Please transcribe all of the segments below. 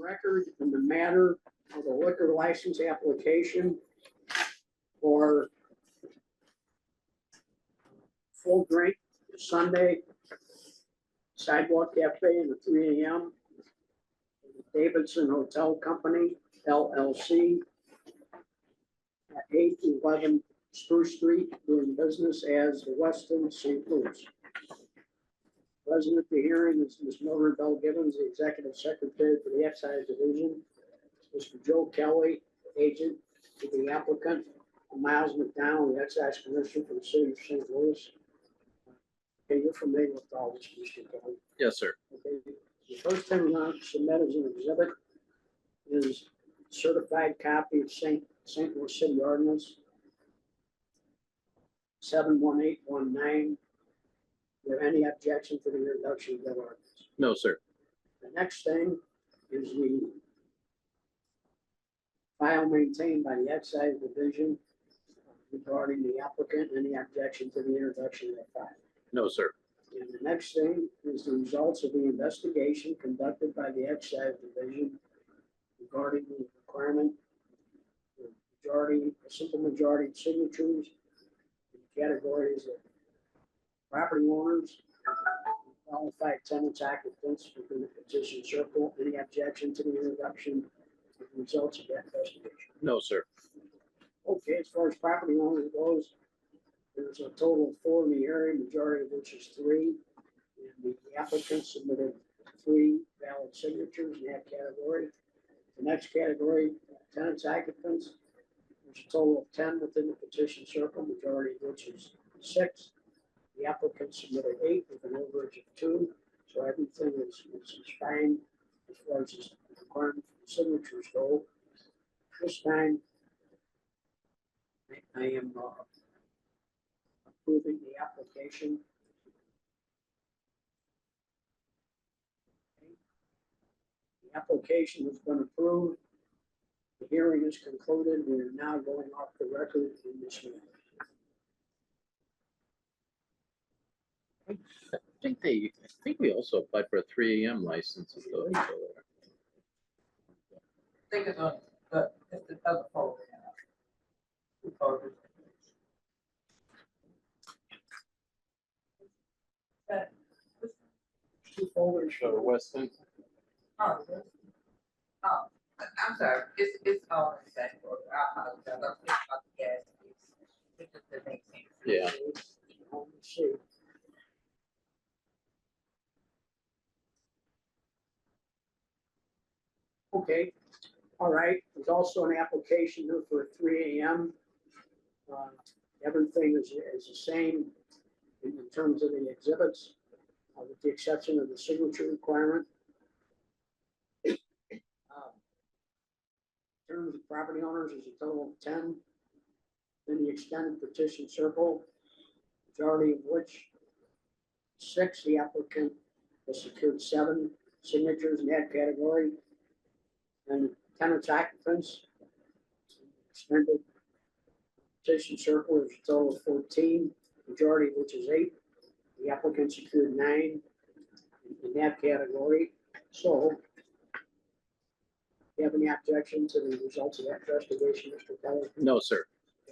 record in the matter of the liquor license application for Full Drink Sunday Sidewalk Cafe in the 3 a.m. Davidson Hotel Company, LLC, at 811 Spruce Street, doing business as the Westin St. Louis. President of the hearing is Ms. Mildred Bell Gibbons, the Executive Secretary for the Excise Division. Mr. Joe Kelly, agent to the applicant. Miles McDonald, the Excise Commissioner for the City of St. Louis. Okay, you're familiar with all this, Mr. Kelly. Yes, sir. Okay, the first thing we're going to submit as an exhibit is certified copy of St. Louis City Ordinance 71819. Do you have any objection to the introduction of that ordinance? No, sir. The next thing is the file maintained by the Excise Division regarding the applicant. Any objection to the introduction of that file? No, sir. And the next thing is the results of the investigation conducted by the Excise Division regarding the requirement for a simple majority of signatures in categories of property owners, qualified tenants, occupants within the petition circle. Any objection to the introduction of the results of that investigation? No, sir. Okay, as far as property owners goes, there's a total of 4 in the area, majority of which is 3. And the applicant submitted 3 valid signatures in that category. The next category, tenants, occupants, there's a total of 10 within the petition circle, majority of which is 6. The applicant submitted 8 with an overage of 2. So everything is fine as far as the requirement for the signatures go. This time, I am approving the application. The application has been approved. The hearing is concluded. We are now going off the record in this matter. I think we also applied for a 3 a.m. license. I think it's on the other folder. Two folders. Two folders. For Weston. Oh, really? Oh, I'm sorry, it's all in the same folder. I apologize. I'm thinking about the gas piece. It just doesn't make sense. Yeah. Let's see. Okay, all right. There's also an application here for a 3 a.m. Everything is the same in terms of the exhibits, with the exception of the signature requirement. In terms of property owners, there's a total of 10 in the extended petition circle, majority of which 6. The applicant has secured 7 signatures in that category. And tenants, occupants, extended petition circle is a total of 14, majority of which is 8. The applicant secured 9 in that category. So, do you have any objection to the results of that investigation, Mr. Kelly? No, sir.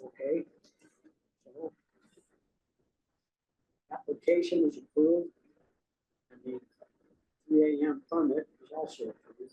Okay. So, application is approved, and the 3 a.m. permit is also approved.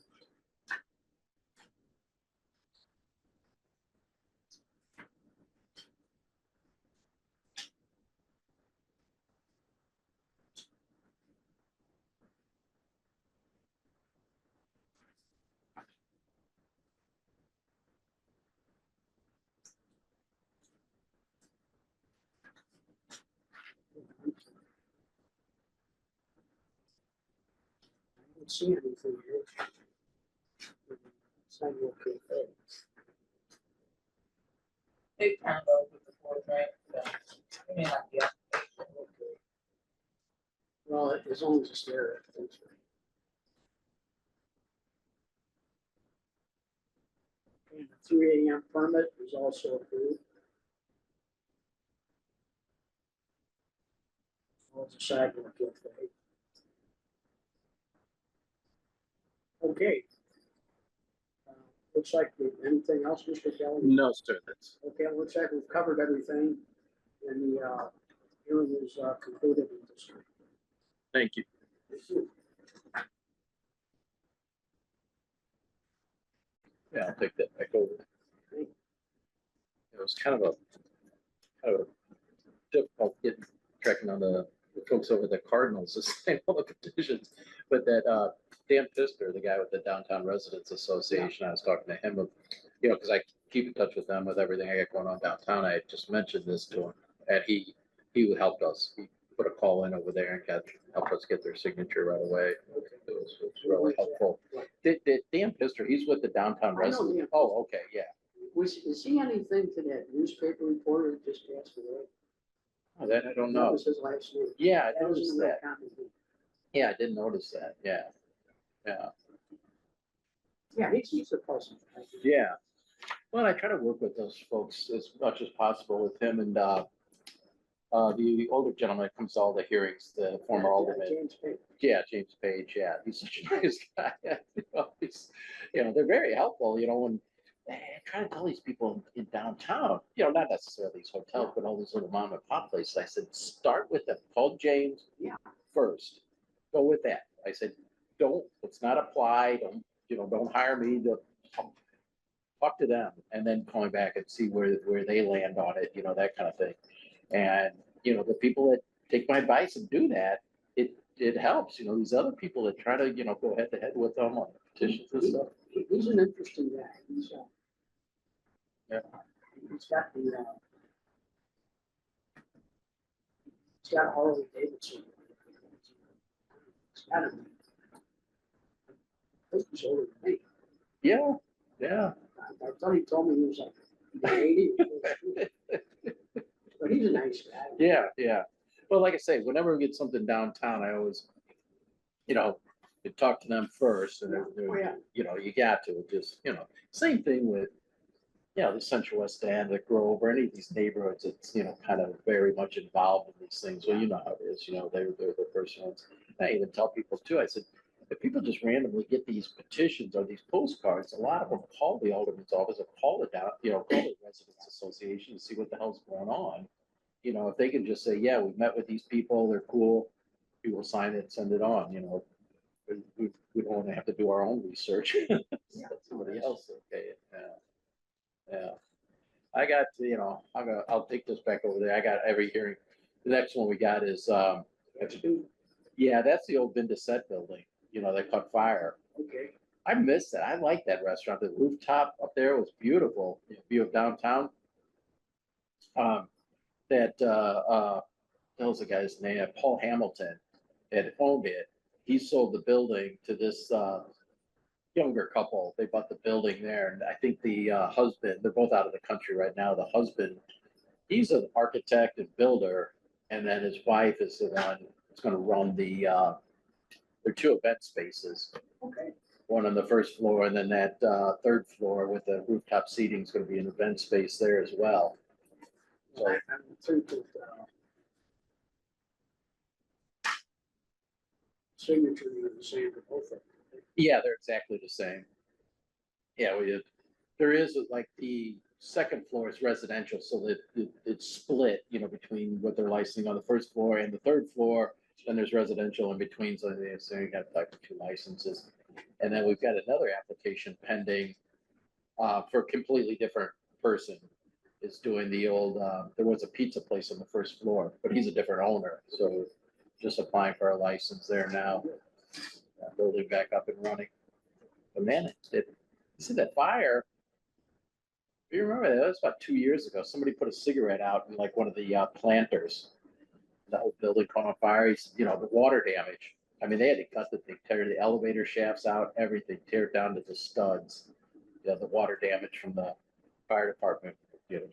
I don't see anything here. Sidewalk cafe. They turned over the board, right? So, I mean, like the application. Okay. Well, as long as it's there, I think so. And the 3 a.m. permit is also approved. Well, it's a sidewalk cafe. Okay. Looks like, anything else, Mr. Kelly? No, sir, that's, Okay, it looks like we've covered everything, and the hearing is concluded at this time. thank you. Yeah, I'll take that back over. It was kind of a difficult getting, tracking on the folks over the Cardinals to sign all the petitions. But that Dan Pfister, the guy with the Downtown Residents Association, I was talking to him of, because I keep in touch with them with everything I got going on downtown. I had just mentioned this to him, and he helped us. He put a call in over there and helped us get their signature right away. It was really helpful. Did Dan Pfister, he's with the Downtown I know Residents. Dan. Oh, okay, yeah. Is he anything to that newspaper reporter that just passed away? Oh, that I don't That know. was his last name. Yeah, I That was noticed in the that. comment. Yeah, I did notice that. Yeah. Yeah, he's a person. Yeah. Well, I try to work with those folks as much as possible with him and the older gentleman that comes to all the hearings, the former alderman. James Page. Yeah, James Page. Yeah, he's such a nice guy. They're very helpful. When I try to tell these people in downtown, not necessarily these hotels, but all these little mom and pop places. I said, start with them. Call James first. Go with that. I said, let's not apply. Don't hire me. Talk to them, and then calling back and see where they land on it. That kind of thing. And the people that take my advice and do that, it helps. These other people that try to go head to head with them on petitions and stuff. He's an interesting guy. He's Yeah. He's got the he's got Harley Davidson. He's got him. I think he's older than me. Yeah. I thought he told me he was like 80. But he's a nice guy. Yeah. Well, like I say, whenever we get something downtown, I always, you talk to them first, and Oh, yeah. you got to just, same thing with, the Central West End, the Grove, or any of these neighborhoods. It's kind of very much involved in these things. Well, you know how it is. They're the first ones. And I even tell people too. I said, if people just randomly get these petitions or these postcards, a lot of them call the alderman's office or call it down, call the residents association to see what the hell's going on. If they can just say, yeah, we met with these people, they're cool, we will sign it, send it on. We don't want to have to do our own research. Let somebody else okay it. Yeah. I got, I'll take this back over there. I got every hearing. The next one we got is, that's the old Vindicet building, that caught fire. Okay. I miss that. I like that restaurant. The rooftop up there was beautiful. View of downtown. That was the guy's name, Paul Hamilton, had owned it. He sold the building to this younger couple. They bought the building there, and I think the husband, they're both out of the country right now. The husband, he's an architect and builder, and then his wife is the one that's going to run the. There are two event spaces. Okay. One on the first floor, and then that third floor with the rooftop seating is going to be an event space there as well. So, I think that signature is the same for both of them. yeah, they're exactly the same. Yeah, there is like the second floor is residential, so that it's split, between what they're licensing on the first floor and the third floor. Then there's residential in between, so you got like 2 licenses. And then we've got another application pending for a completely different person. Is doing the old, there was a pizza place on the first floor, but he's a different owner. So just applying for a license there now. Building back up and running. But man, you see that fire? Do you remember that? That was about 2 years ago. Somebody put a cigarette out in like one of the planters. The whole building caught on fire. The water damage. I mean, they had to cut the thing, tear the elevator shafts out, everything, tear it down to the studs. The water damage from the fire department,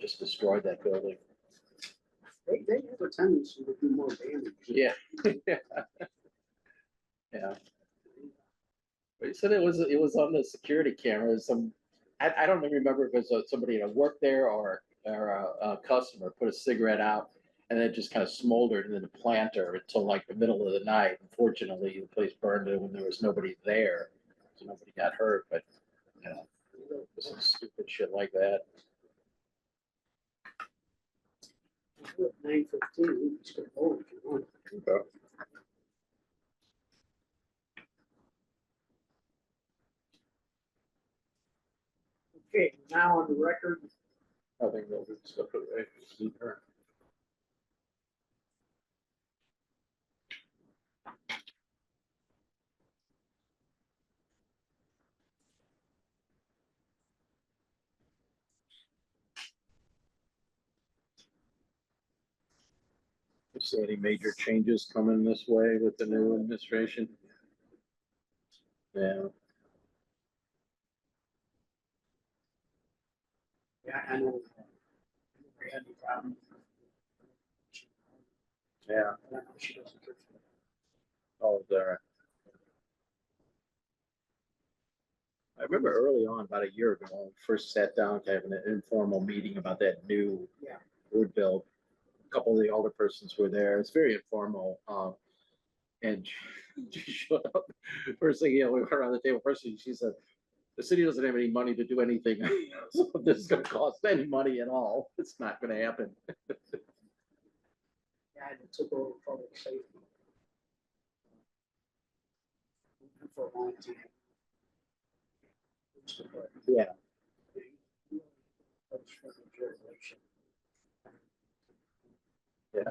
just destroyed that building. They have a tendency to do more damage. Yeah. Yeah. But he said it was on the security cameras. I don't even remember if it was somebody that worked there or a customer put a cigarette out, and then it just kind of smoldered in the planter until like the middle of the night. Unfortunately, the place burned when there was nobody there, so nobody got hurt. But Some stupid shit like that. 9:15, we can skip over if you want. Okay. Okay, now on the record, I think they'll do stuff for the. See any major changes coming this way with the new administration? Yeah, yeah, I know. We had any problem. yeah. I don't know, she doesn't care for that. Oh, there. I remember early on, about a year ago, when we first sat down to have an informal meeting about that new Yeah. wood bill. A couple of the older persons were there. It's very informal. And she showed up. First thing, we went around the table. First thing, she said, the city doesn't have any money to do anything. So if this is gonna cost any money at all, it's not gonna happen. Yeah, it took over public safety. For a long time. Yeah. Yeah.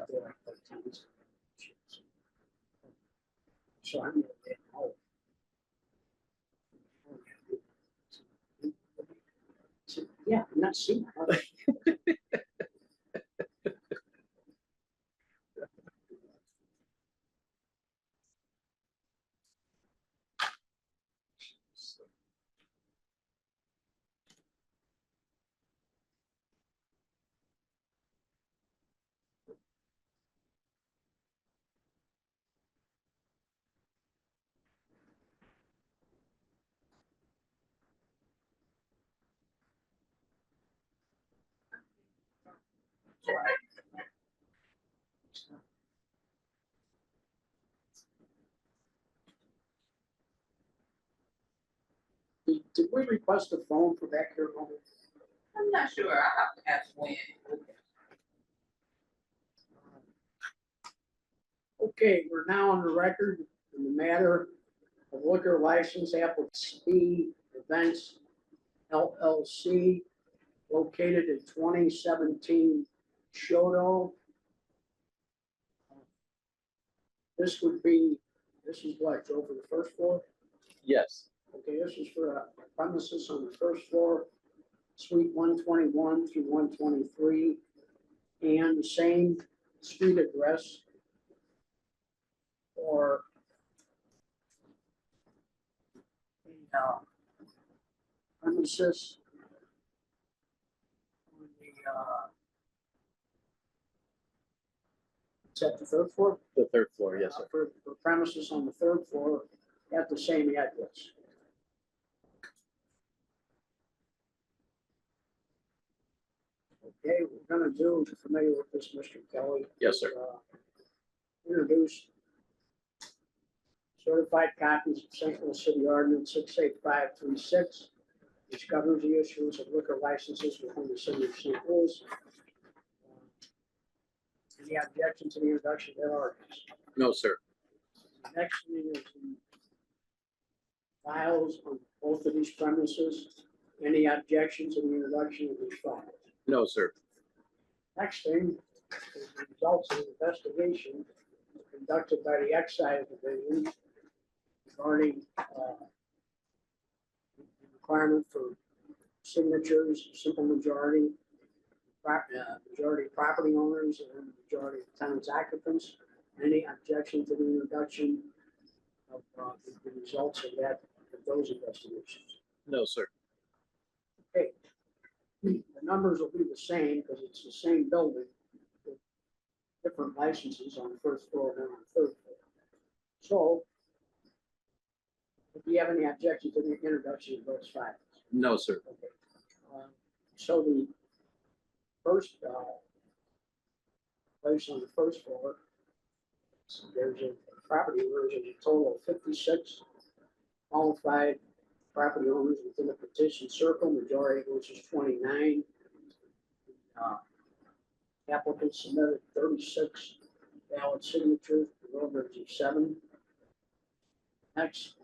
So I'm gonna get home. Yeah, I'm not seeing how. Did we request a phone for back here? I'm not sure, I have to ask when. Okay, we're now on the record in the matter of liquor license applicant Speed Events LLC located at 2017 Shoto. This would be, this is what, Joe, for the first floor? Yes. Okay, this is for premises on the first floor, suite 121 through 123, and the same street address for the premises on the, is that the third floor? The third floor, yes, sir. For premises on the third floor at the same address. Okay, we're gonna do, if you're familiar with this, Mr. Kelly. Yes, sir. Introduce certified copies of Central City Ordinance 68536, which governs the issuance of liquor licenses within the city of St. Louis. Any objection to the introduction of that ordinance? No, sir. Next thing is the files on both of these premises. Any objection to the introduction of these files? No, sir. Next thing is the results of the investigation conducted by the excise division regarding the requirement for signatures, simple majority, majority property owners and majority of tenants occupants. Any objection to the introduction of the results of those investigations? No, sir. Okay. The numbers will be the same because it's the same building with different licenses on the first floor and on the third floor. So, if you have any objection to the introduction of those files? No, sir. Okay. So the first place on the first floor, so there's a property where there's a total of 56 qualified property owners within the petition circle, majority which is 29. Applicant submitted 36 valid signatures, the over is 7. Next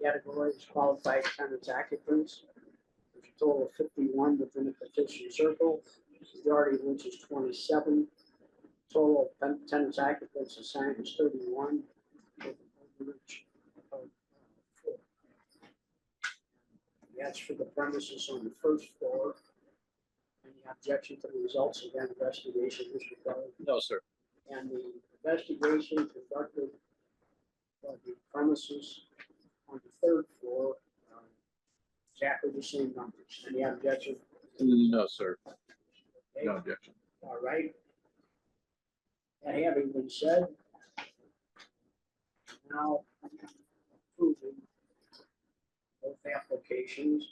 category is qualified tenants occupants. There's a total of 51 within the petition circle, majority of which is 27. Total of tenants occupants assigned is 31. with an overage of 4. That's for the premises on the first floor. Any objection to the results of that investigation, Mr. Kelly? No, sir. And the investigation conducted of the premises on the third floor, exactly the same numbers. Any objection? No, sir. Okay, No objection. all right. That having been said, now approving both applications.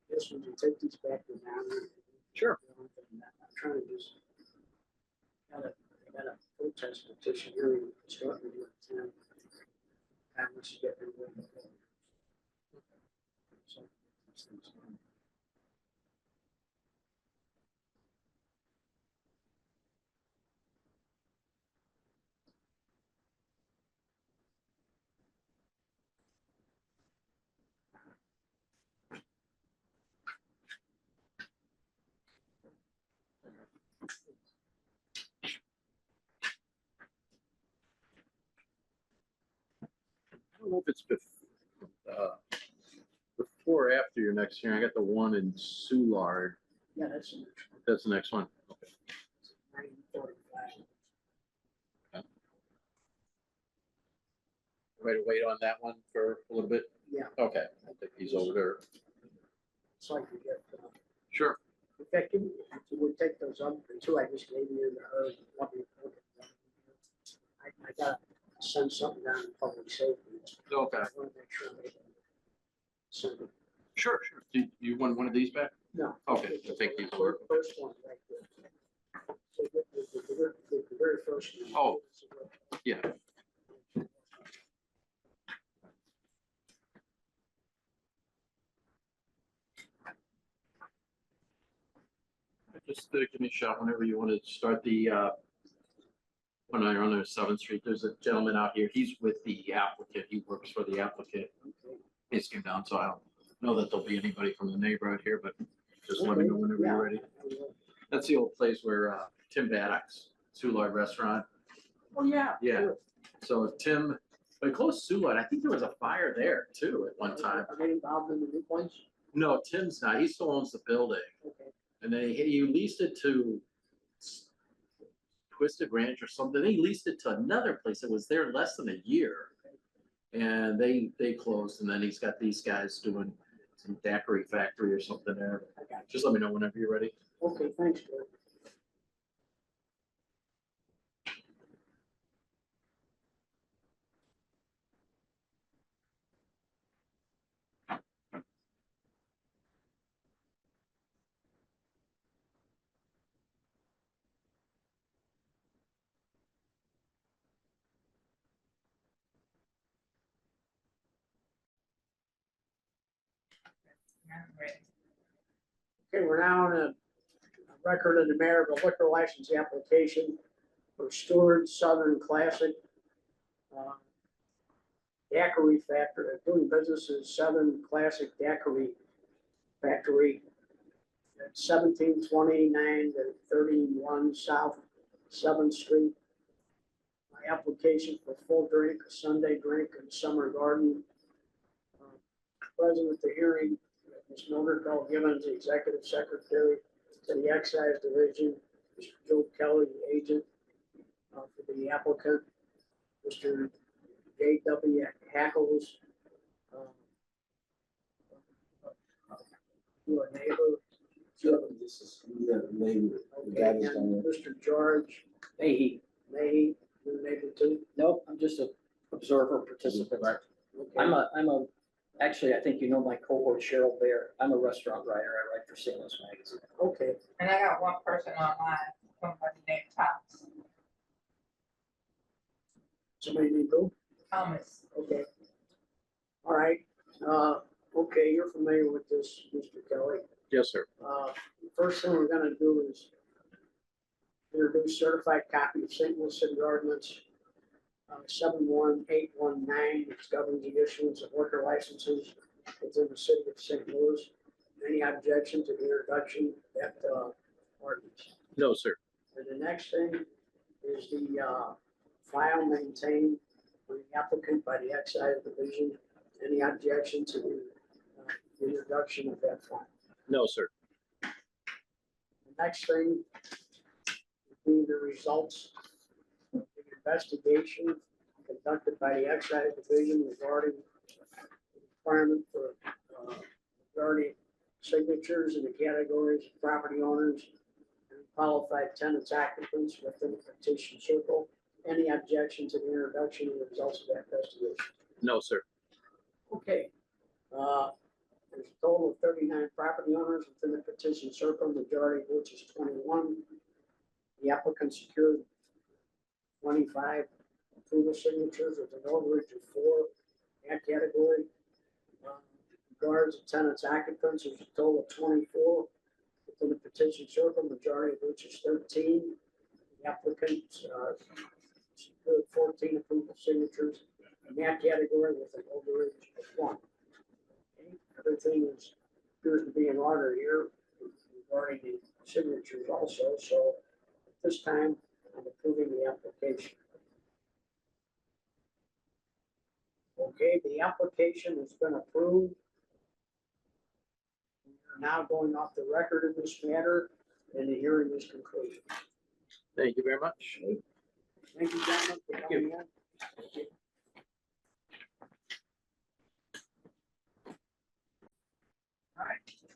This one, you take these back to now. Sure. I'm trying to just, I got a protest petition here, starting with 10. How much get rid of it. So, these things are- I don't know if it's before or after your next hearing. I got the one in Soulard. Yeah, that's the next one. That's the next one. Okay. 9:45. Ready to wait on that one for a little bit? Yeah. Okay, I think he's over there. So I can get, Sure. in fact, you would take those up, the two I just gave you, let me look at them. I gotta send something down to public safety. Okay. I wanna make sure they send it. Sure, sure. Do you want one of these back? No. Okay, I think these were. First one, right there. So the very first one. Oh. Yeah. Just give me a shot whenever you want to start the, when you're on 7th Street, there's a gentleman out here. He's with the applicant. He works for the applicant. He just came down, so I don't know that there'll be anybody from the neighborhood here, but just let me know whenever Yeah. you're ready. That's the old place where Tim Baddock's Soulard Restaurant. Oh, yeah. Yeah. sure. So Tim, but close to Soulard, I think there was a fire there too at one time. Are they involved in the new place? No, Tim's not. He still owns the building. Okay. And then he leased it to Twisted Ranch or something. He leased it to another place that was there less than a year. And they closed, and then he's got these guys doing some daiquiri factory or something there. I got you. Just let me know whenever you're ready. Okay, thanks, Bill. I'm ready. Okay, we're now on a record of the mayor of a liquor license application for Stewart Southern Classic Daiquiri Factory, doing business as Southern Classic Daiquiri Factory at 1729 to 31 South 7th Street. My application for full drink, a Sunday drink, and summer garden. Present at the hearing, Ms. Mildred Bell Gibbons, the Executive Secretary to the Excise Division, Mr. Joe Kelly, the agent for the applicant, Mr. J.W. Hackles, your neighbor. This is the neighbor. Okay, and Mr. George Hey, your neighbor too? nope, I'm just a observer participant. Okay. Actually, I think you know my cohort Cheryl Bear. I'm a restaurant writer. I write for St. Louis Magazine. Okay, And I got one person online, somebody named Thomas. somebody need to go? Thomas. Okay. All right, okay, you're familiar with this, Mr. Kelly. Yes, sir. First thing we're gonna do is introduce certified copy of St. Louis City Ordinance 71819, which governs the issuance of liquor licenses within the city of St. Louis. Any objection to the introduction of that ordinance? No, sir. And the next thing is the file maintained by the applicant by the excise division. Any objection to the introduction of that file? No, sir. The next thing would be the results of the investigation conducted by the excise division regarding the requirement for majority signatures in the categories of property owners and qualified tenants occupants within the petition circle. Any objection to the introduction of the results of that investigation? No, sir. Okay. There's a total of 39 property owners within the petition circle, majority of which is 21. The applicant secured 25 approval signatures with an overage of 4 in that category. Regards to tenants occupants, there's a total of 24 within the petition circle, majority of which is 13. The applicant secured 14 approval signatures in that category with an overage of 1. Everything appears to be in order here regarding the signatures also, so at this time, I'm approving the application. Okay, the application has been approved. We're now going off the record in this matter, and the hearing is concluded. Thank you very much. Thank you, gentlemen, for coming in. Thank you.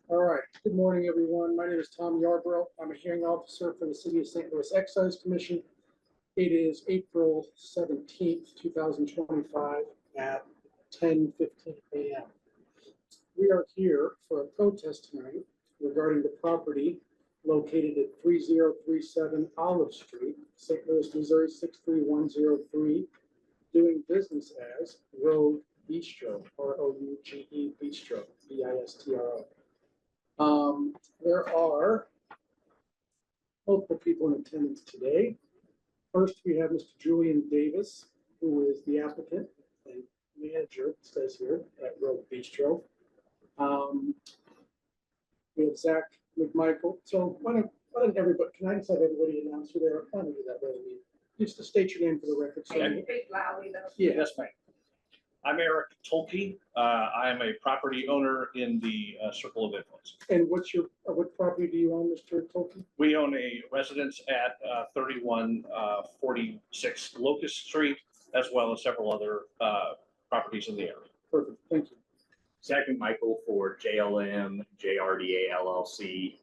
All right, good morning, everyone. My name is Tom Yarbrough. I'm a hearing officer for the City of St. Louis Excise Commission. It is April 17th, 2025 at 10:15 a.m. We are here for a protest tonight regarding the property located at 3037 Olive Street, St. Louis, Missouri 63103, doing business as Rogue Bistro, R-O-U-G-E Bistro, B-I-S-T-R-O. There are multiple people in attendance today. First, we have Mr. Julian Davis, who is the applicant and manager, it says here, at Rogue Bistro. We have Zach McMichael. So why don't everybody, can I just have everybody announce who they are? Why don't we do that rather than just to state your name for the record. So, Can you speak loudly though? yeah, Yes, ma'am. I'm Eric Tolke. I am a property owner in the Circle of Influence. and what property do you own, Mr. Tolkien? We own a residence at 3146 Locust Street, as well as several other properties in the area. Perfect, thank you. Zach and Michael for JLM JRDA LLC.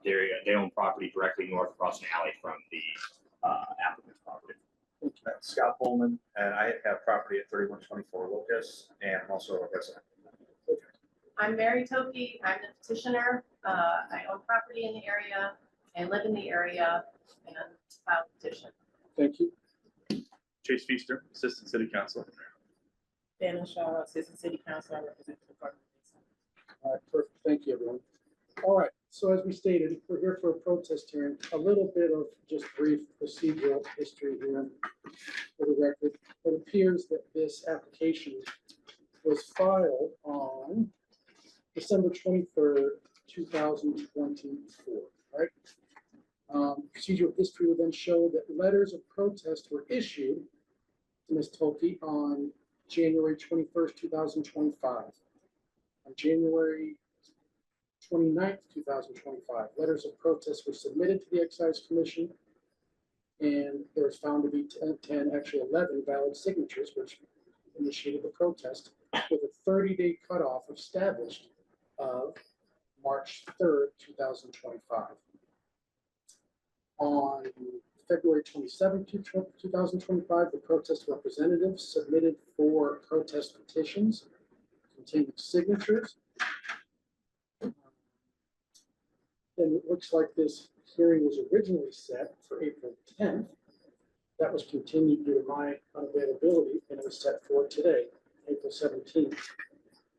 They own property directly north across an alley from the applicant's property. Scott Pullman, and I have property at 3124 Locust, and I'm also a resident. I'm Mary Toki. I'm the petitioner. I own property in the area and live in the area and filed a petition. Thank you. Chase Feaster, Assistant City Council. Daniel Shaw, Assistant City Council. I represent the Department of All right, perfect. Thank you, everyone. All right, so as we stated, we're here for a protest hearing. A little bit of just brief procedural history here for the record. It appears that this application was filed on December 23rd, 2024, right? Procedural history will then show that letters of protest were issued to Ms. Tolke on January 21st, 2025. On January 29th, 2025, letters of protest were submitted to the Excise Commission, and there was found to be 11 valid signatures, which initiated the protest, with a 30-day cutoff established of March 3rd, 2025. On February 27, 2025, the protest representatives submitted 4 protest petitions containing signatures. And it looks like this hearing was originally set for April 10th. That was continued due to my unavailability, and it was set for today, April 17th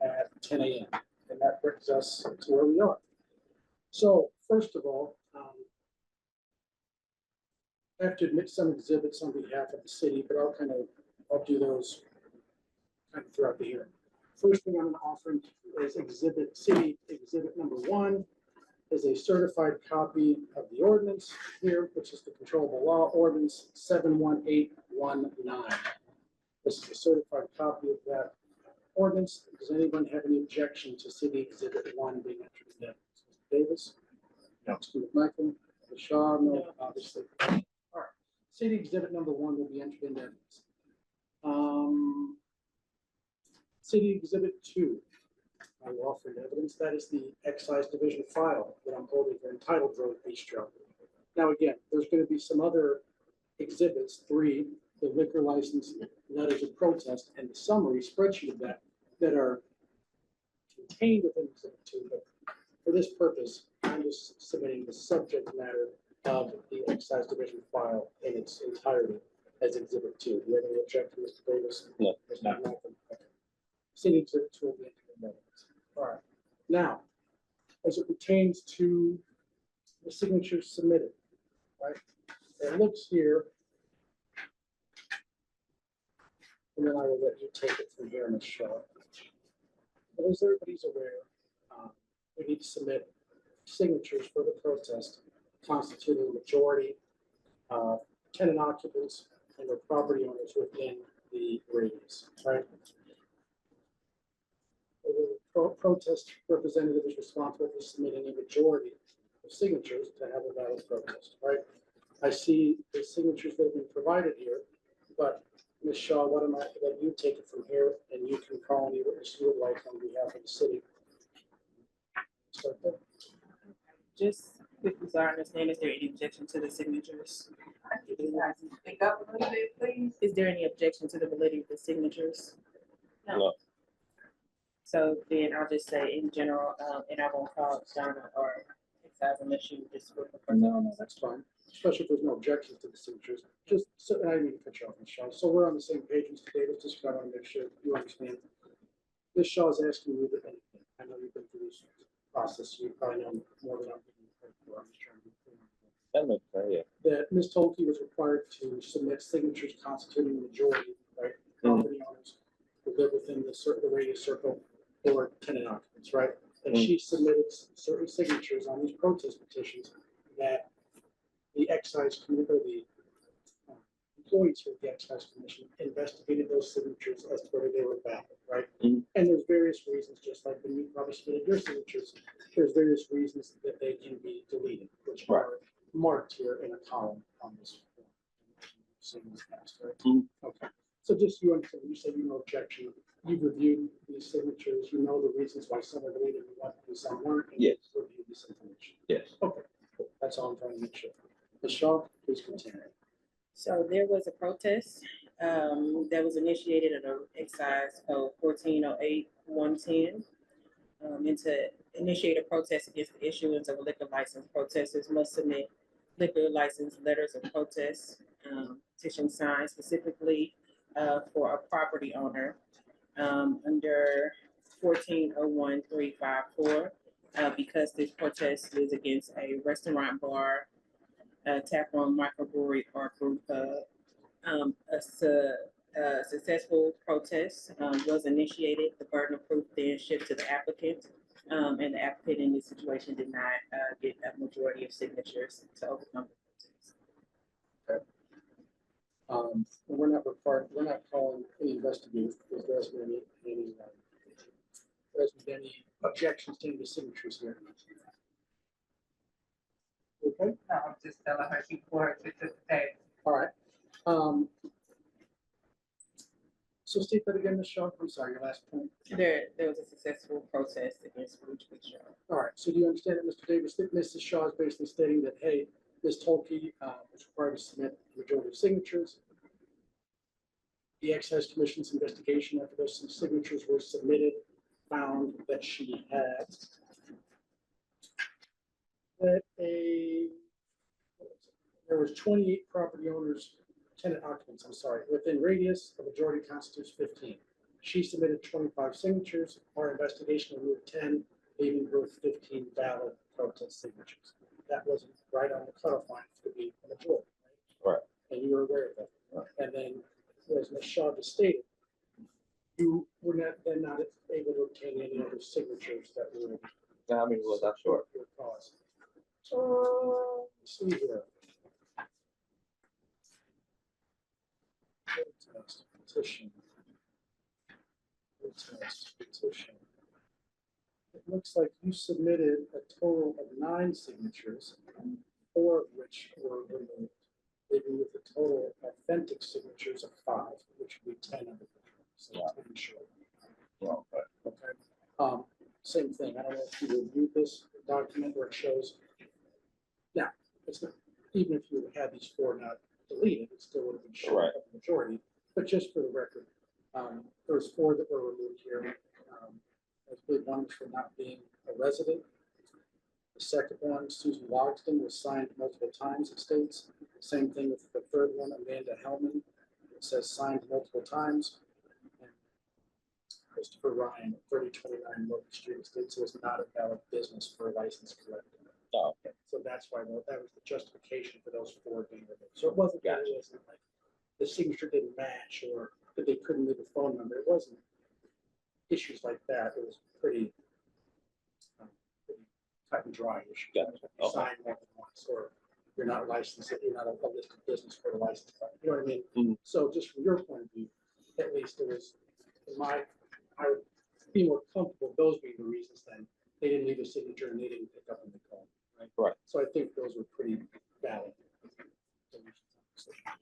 at 10 a.m. And that brings us to where we are. So first of all, I have to admit some exhibits on behalf of the city, but I'll do those kind of throughout the hearing. First thing I'm offering is city exhibit number 1 is a certified copy of the ordinance here, which is the controllable law ordinance 71819. This is a certified copy of that ordinance. Does anyone have any objection to city exhibit 1 being entered in evidence? Mr. Davis? No. Mr. Michael? Ms. Shaw? No, obviously. All right. City exhibit number 1 will be entered in evidence. City exhibit 2. I will offer in evidence. That is the excise division file that I'm holding for entitled Road Bistro. Now, again, there's going to be some other exhibits, 3, the liquor license, letters of protest, and the summary spreadsheet of that are contained within exhibit 2. But for this purpose, I'm just submitting the subject matter of the excise division file in its entirety as exhibit 2. Do you have any objection, Mr. Davis? No. Mr. Malcolm? Okay. City exhibit 2 will be entered in evidence. All right. Now, as it pertains to the signatures submitted, right? It looks here, and then I will let you take it from here, Ms. Shaw. But as everybody's aware, we need to submit signatures for the protest constituting a majority of tenant occupants and their property owners within the radius, right? The protest representative is responsible for submitting a majority of signatures to have a valid protest, right? I see the signatures that have been provided here, but Ms. Shaw, why don't I let you take it from here and you can call any witness you would like on behalf of the city. Start there. Just quickly, so I understand, is there any objection to the signatures? Speak up a little bit, please. Is there any objection to the validity of the signatures? No. So then I'll just say in general, and I won't call Donna or excise unless you just. No, that's fine, especially if there's no objections to the signatures. Just, so I didn't mean to cut you off, Ms. Shaw. So we're on the same page, Mr. Davis, just I want to make sure you understand. Ms. Shaw is asking you that anything. I know you've been through this process, so you probably know more than I'm just trying to be clear. That Ms. Tolkey was required to submit signatures constituting the majority, right? Property owners who live within the radius circle or tenant occupants, right? And she submitted certain signatures on these protest petitions that the excise committee, or the employees of the excise commission investigated those signatures as to whether they were valid, right? And there's various reasons, just like when you probably submitted your signatures, there's various reasons that they can be deleted, which are marked here in a column on this form. Seen in the past, right? Okay. So just you understand, you said you no objection. You've reviewed these signatures. You know the reasons why some are deleted and what some weren't. And Yes. you've reviewed this information. Yes. Okay. Cool. That's all I'm trying to make sure. Ms. Shaw, please continue. So there was a protest that was initiated under excise code 1408-110. And to initiate a protest against the issuance of a liquor license, protesters must submit liquor license letters of protest, petition signed specifically for a property owner under 1401-354. Because this protest is against a restaurant, bar, tap room, microbrewery, or group pub. A successful protest was initiated. The burden of proof then shifted to the applicant. And the applicant in this situation did not get a majority of signatures to overcome the protest. We're not required, we're not calling any investigators because there hasn't been any objections to any of the signatures here. Okay, No, I'm just telling her she poured it to the table. all right. So state that again, Ms. Shaw. I'm sorry, your last point. There was a successful protest against Rouge Bistro. All right, so do you understand that, Mr. Davis, that Mrs. Shaw is basically stating that, hey, Ms. Tolkey was required to submit the majority of signatures. The Excise Commission's investigation after those signatures were submitted found that she had that there was 28 property owners, tenant occupants, I'm sorry, within radius, the majority constitutes 15. She submitted 25 signatures. Our investigation removed 10, leaving her with 15 valid protest signatures. That wasn't right on the cutoff line to be a majority. Right. And you were aware of that. And then, as Ms. Shaw just stated, you were not able to obtain any other signatures that would I mean, was that short? your cause. Let's see here. Protest, petition. Protest, petition. It looks like you submitted a total of 9 signatures, 4 of which were removed, leaving with a total of authentic signatures of 5, which would be 10 of the. So that's pretty short. Well, but Okay. Same thing. I don't know if you reviewed this document where it shows. Now, it's not, even if you had these 4 not deleted, it still would have been short Right. of the majority. But just for the record, there was 4 that were removed here. I believe one was for not being a resident. The second one, Susan Logston, was signed multiple times, it states. Same thing with the third one, Amanda Hellman. It says signed multiple times. And Christopher Ryan, 3029 Locust Street, it states it was not a valid business for a license collector. Oh, Okay. So that's why that was the justification for those 4 being removed. So it wasn't that it wasn't like the signature didn't match or that they couldn't leave a phone number. It wasn't issues like that. It was pretty cut and dry issue. Gotcha. You Okay. sign more than once, or you're not licensed, you're not a listed business for the license plate. You know what I mean? Mhm. So just from your point of view, at least it was, I would be more comfortable those being the reasons than they didn't leave a signature and they didn't pick up on the call. Right. So I think those were pretty valid.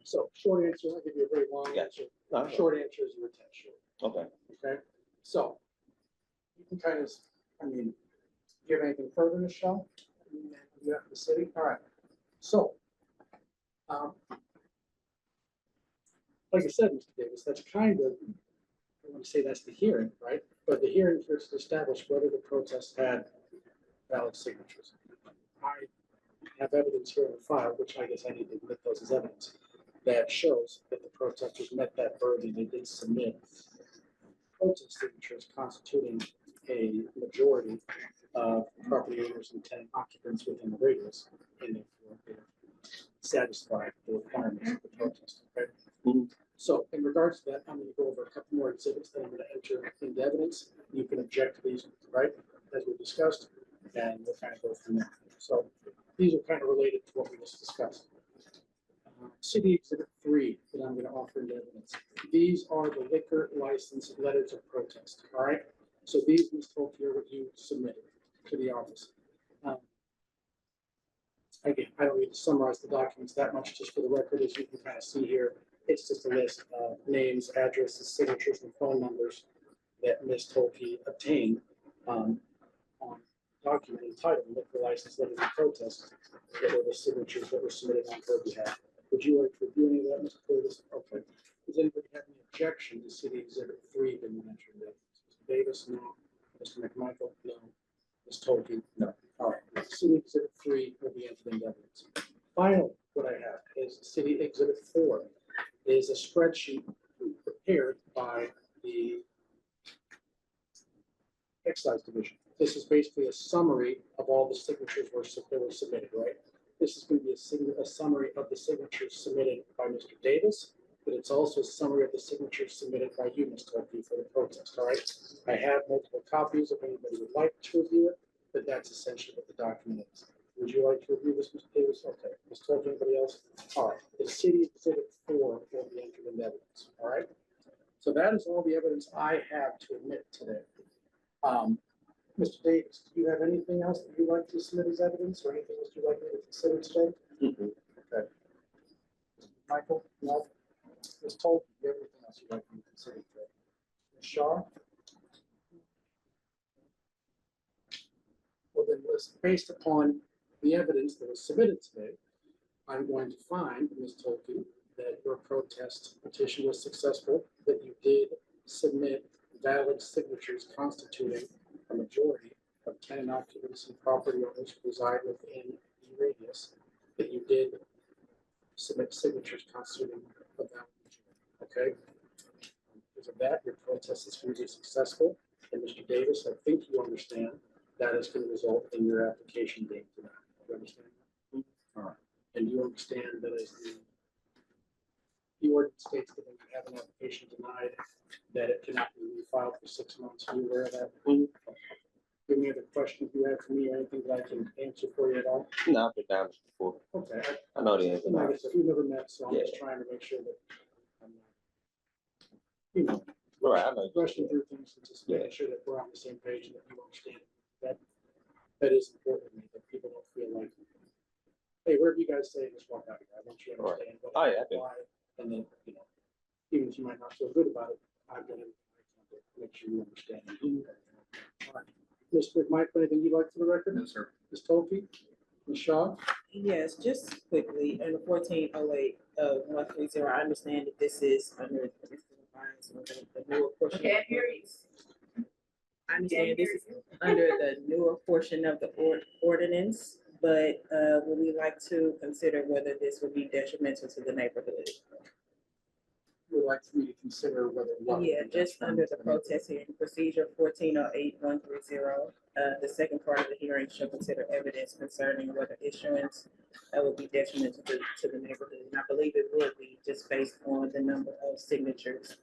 So short answer, I'll give you a very long Gotcha. answer. No, Short answer is you were 10 short. okay. Okay, so you can kind of, I mean, do you have anything further, Michelle? You have the city, all right. So, like I said, Mr. Davis, that's kind of, I want to say that's the hearing, right? But the hearing is to establish whether the protest had valid signatures. I have evidence here in the file, which I guess I need to admit those as evidence, that shows that the protesters met that burden. They did submit protest signatures constituting a majority of property owners and tenant occupants within the radius, and therefore they satisfied the requirements of the protest. Okay? Mhm. So in regards to that, I'm going to go over a couple more exhibits that I'm going to enter into evidence. You can object to these, right, as we discussed, and we'll kind of go from there. So these are kind of related to what we just discussed. City Exhibit 3 that I'm going to offer into evidence. These are the liquor license letters of protest, all right? So these, Ms. Tolkien, are what you submitted to the office. Again, I don't need to summarize the documents that much, just for the record, as you can kind of see here. It's just a list of names, addresses, signatures, and phone numbers that Ms. Tolkien obtained on a document entitled liquor license letters of protest, that were the signatures that were submitted on her behalf. Would you like to review any of that, Mr. Davis? Okay. Does anybody have any objection to City Exhibit 3 being mentioned? Mr. Davis, no. Mr. McMichael, no. Ms. Tolkien, no. All right. City Exhibit 3 will be entered into evidence. Finally, what I have is City Exhibit 4 is a spreadsheet prepared by the Excise Division. This is basically a summary of all the signatures that were submitted, right? This is going to be a summary of the signatures submitted by Mr. Davis, but it's also a summary of the signatures submitted by you, Ms. Tolkien, for the protest, all right? I have multiple copies if anybody would like to review it, but that's essentially what the document is. Would you like to review this, Mr. Davis? Okay. Ms. Tolkien, anybody else? All right. The City Exhibit 4 will be entered into evidence, all right? So that is all the evidence I have to admit today. Mr. Davis, do you have anything else that you'd like to submit as evidence or anything else you'd like me to consider today? Mhm. Okay. Michael, no. Ms. Tolkien, do you have anything else you'd like me to consider today? Ms. Shaw? Well, then, based upon the evidence that was submitted today, I'm going to find, Ms. Tolkien, that your protest petition was successful, that you did submit valid signatures constituting a majority of tenant occupants and property owners who reside within the radius, that you did submit signatures constituting a valid majority, okay? Because of that, your protest is going to be successful, and Mr. Davis, I think you understand that is going to result in your application being denied. You understand? All right. And you understand that as the ordinance states that when you have an application denied, that it cannot be refiled for 6 months. Are you aware of that? Any other questions you have for me, or anything that I can answer for you at all? No, I've been down this before. Okay. I know the ins and Like I outs. said, we've never met, so I'm just Yeah. trying to make sure that I'm not, you know, Right, I know. rushing through things and just making sure that we're on the same page and that you understand that is important to me, that people don't feel like, hey, wherever you guys say, just walk out here. I want you to Right. understand what Oh, yeah, I do. why, and then, you know, even if you might not feel good about it, I've done it. Make sure you understand. All right. Mr. McMichael, anything you'd like for the record? No, sir. Ms. Tolkien? Ms. Shaw? Yes, just quickly, under 1408 130, I understand that this is under the newer portion. Can't hear you. I understand this is under the newer portion of the ordinance, but would we like to consider whether this would be detrimental to the neighborhood? Would like for me to consider whether. what- Yeah, just under the protest hearing procedure 1408 130, the second part of the hearing shall consider evidence concerning whether issuance would be detrimental to the neighborhood. And I believe it would be just based on the number of signatures.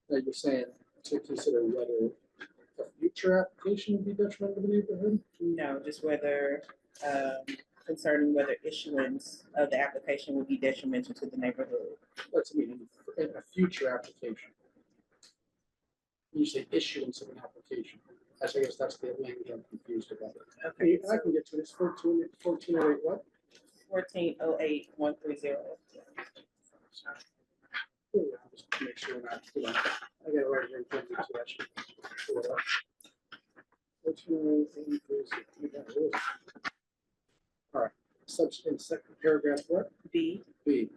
That you're saying to consider whether a future application would be detrimental to the neighborhood? No, just whether, concerning whether issuance of the application would be detrimental to the neighborhood. Let's mean in a future application. You say issuance of an application. I guess that's the language I'm confused about. Okay, I can get to this 1408 what? 1408 130. Ooh, I'll just make sure we're not, you know, I got it right here in front of me, so I should pull it up. 1408 130. All right, subsequent second paragraph, what? B, B,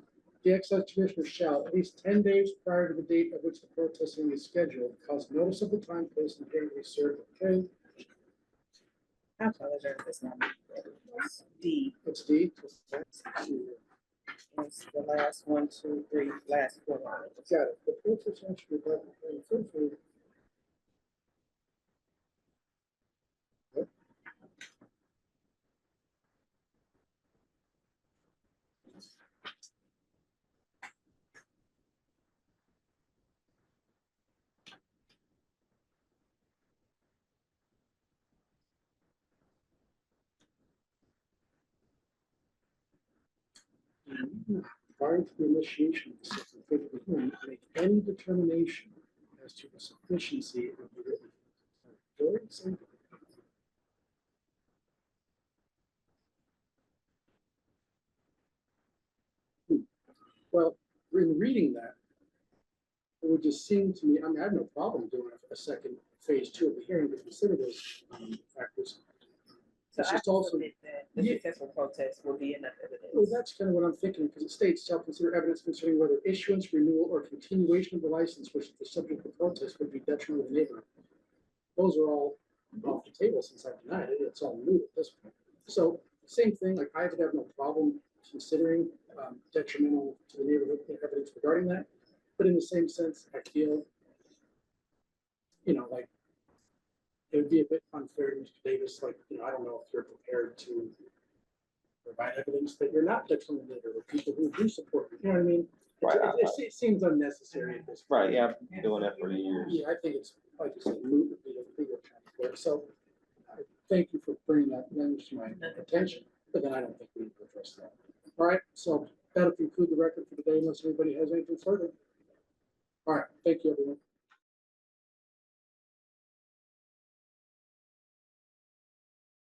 the excise commissioner shall, at least 10 days prior to the date at which the protesting is scheduled, cause notice of the time, place, and date to be served. Okay, I apologize, it's not. It's D, it's D. it's the last 1, 2, 3, last 4 lines. Got it. The protest should be brought before the full food. Prior to the initiation of the second phase of the hearing, make any determination as to the sufficiency of the written. Well, in reading that, it would just seem to me, I mean, I have no problem doing a second phase 2 of the hearing to consider those factors. So It's I just also, submit that the Yeah. successful protest will be enough evidence. well, that's kind of what I'm thinking, because it states shall consider evidence concerning whether issuance, renewal, or continuation of the license which is the subject of protest would be detrimental to the neighborhood. Those are all off the table since I denied it. It's all new at this point. So same thing, like I would have no problem considering detrimental to the neighborhood evidence regarding that. But in the same sense, I feel, you know, like it would be a bit unfair to Mr. Davis, like, you know, I don't know if you're prepared to provide evidence that you're not detrimental to the people who do support you, you know what I mean? Right. It seems unnecessary at this point. Right, yeah, I've been doing that for years. Yeah, I think it's, like you said, moot would be the legal term for it. So I thank you for bringing that language to my attention, but then I don't think we need to address that. All right, so that'll conclude the record for today unless anybody has anything further. All right, thank you, everyone.